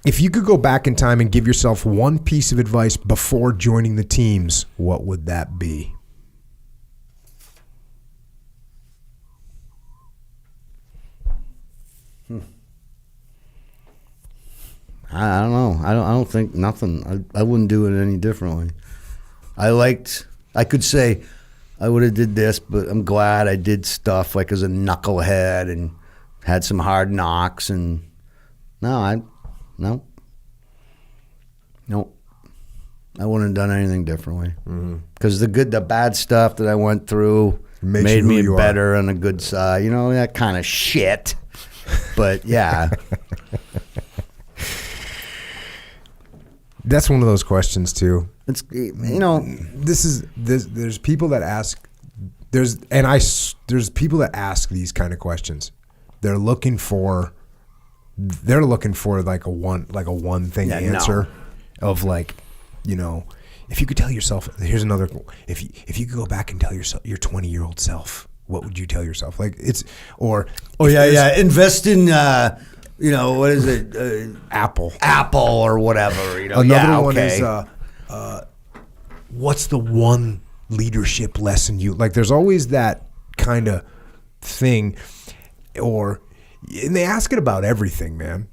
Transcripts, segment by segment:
If you could go back in time and give yourself one piece of advice before joining the teams, what would that be? I don't know. I don't think nothing. I wouldn't do it any differently. I could say I would have did this, but I'm glad I did stuff like as a knucklehead and had some hard knocks and no. I wouldn't have done anything differently. Because the bad stuff that I went through made me better on the good side. You know, that kind of shit. But yeah. That's one of those questions too. It's, you know, there's people that ask there's people that ask these kind of questions. They're looking for like a one thing answer of like, you know, if you could tell yourself, here's another, if you could go back and tell yourself your 20-year-old self, what would you tell yourself? Like it's, or invest in you know, what is it? Apple or whatever. You know, another one is what's the one leadership lesson you like? There's always that kind of thing, and they ask it about everything, man.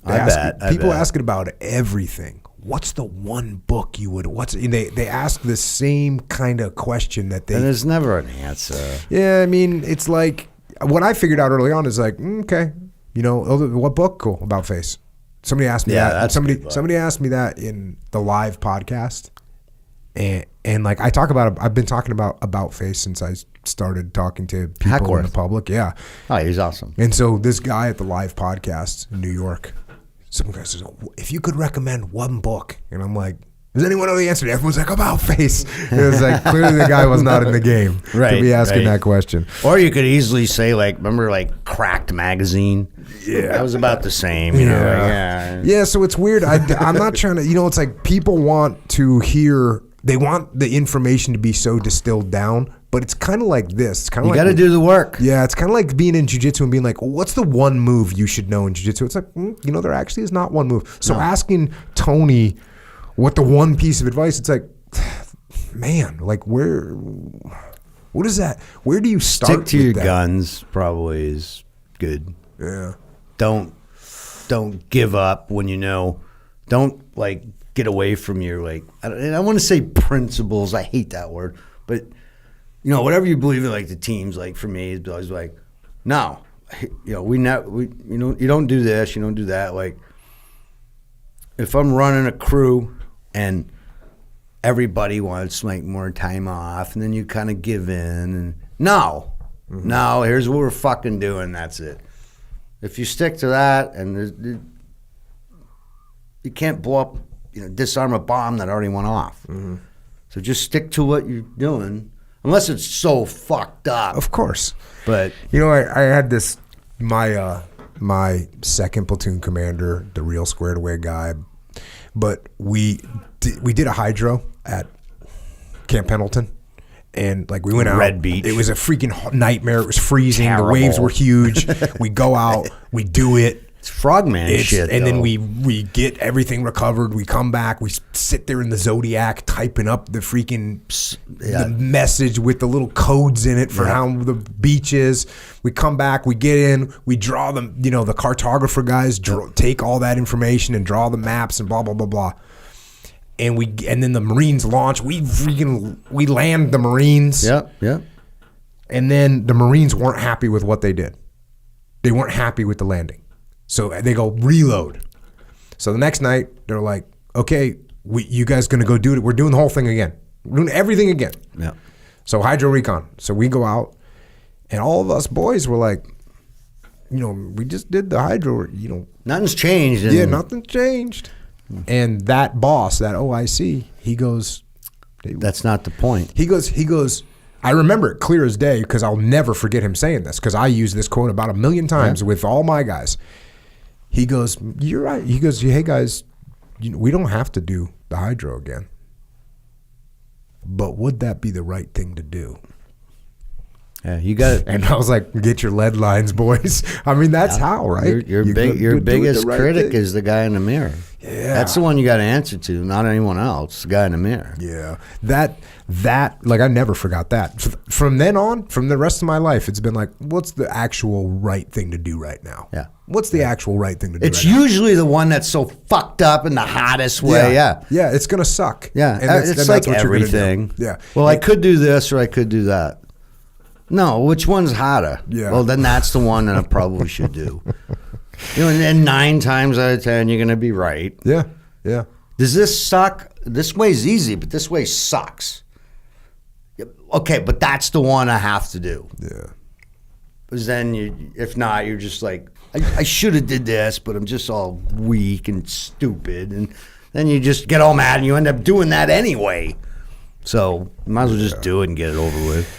People ask it about everything. What's the one book you would? They ask the same kind of question that they. And there's never an answer. Yeah, I mean, it's like what I figured out early on is like, okay, you know, what book? Cool, about face. Somebody asked me that. Somebody asked me that in the live podcast, and like I've been talking about face since I started talking to people in the public. Yeah. Oh, he's awesome. And so this guy at the live podcast in New York, some guy says, if you could recommend one book, and I'm like, does anyone know the answer? Everyone's like, about face. It was like, clearly the guy was not in the game to be asking that question. Or you could easily say, like, remember, like, Cracked magazine? Yeah. That was about the same, you know? Yeah, so it's weird. I'm not trying to, you know, it's like people want to hear, they want the information to be so distilled down, but it's kind of like this. It's kind of you got to do the work. Yeah, it's kind of like being in jiu-jitsu and being like, well, what's the one move you should know in jiu-jitsu? It's like, you know, there actually is not one move. So asking Tony what the one piece of advice, it's like, man, like what is that? Where do you start? Stick to your guns probably is good. Yeah. Don't give up when you know. Don't like get away from your like. I want to say principles. I hate that word, but you know whatever you believe in, like the teams. Like for me, it's always like, no, you know you don't do this, you don't do that. Like if I'm running a crew and everybody wants like more time off, and then you kind of give in and no, here's what we're fucking doing. That's it. If you stick to that, and you can't blow up, disarm a bomb that already went off. Mm-hmm. So just stick to what you're doing, unless it's so fucked up. Of course. But I had this my second platoon commander, the real squared away guy, but we did a hydro at Camp Pendleton. And like we went out, Red Beach. It was a freaking nightmare. It was freezing. Terrible. The waves were huge. We go out, we do it. It's frogman shit. And though. then we get everything recovered. We come back. We sit there in the Zodiac typing up the freaking the message with the little codes in it for how the beach is. We come back. We get in. We draw them. The cartographer guys take all that information and draw the maps and blah blah blah blah. And then the Marines launch. We land the Marines. Yeah. And then the Marines weren't happy with what they did. They weren't happy with the landing. So they go reload. So the next night they're like, okay, you guys gonna go do it? We're doing the whole thing again. We're doing everything again. Yeah. So hydro recon. So we go out, and all of us boys were like, we just did the hydro. Nothing's changed. Yeah, nothing changed. And that boss, that OIC, he goes, that's not the point. He goes, I remember it clear as day because I'll never forget him saying this because I use this quote about 1,000,000 times with all my guys. He goes, you're right. He goes, hey guys, we don't have to do the hydro again. But would that be the right thing to do? Yeah, you got it. And I was like, get your lead lines, boys. I mean, that's how, right? Your biggest critic is the guy in the mirror. Yeah. That's the one you got to answer to, not anyone else. The guy in the mirror. Yeah. That, like, I never forgot that. From then on, from the rest of my life, it's been like, what's the actual right thing to do right now? Yeah. What's the actual right thing to do It's right usually the one that's so fucked up in the hottest way. Yeah. Yeah, it's going to suck. Yeah. And It's like what you're gonna do. everything. Yeah. Well, I could do this or I could do that. No, which one's hotter? Yeah. Well, then that's the one that I probably should do. And 9 times out of 10, you're going to be right. Yeah. Yeah. Does this suck? This way's easy, but this way sucks. Okay, but that's the one I have to do. Yeah. Because then, if not, you're just like, I should have did this, but I'm just all weak and stupid. And then you just get all mad and you end up doing that anyway. So you might as well just do it and get it over with.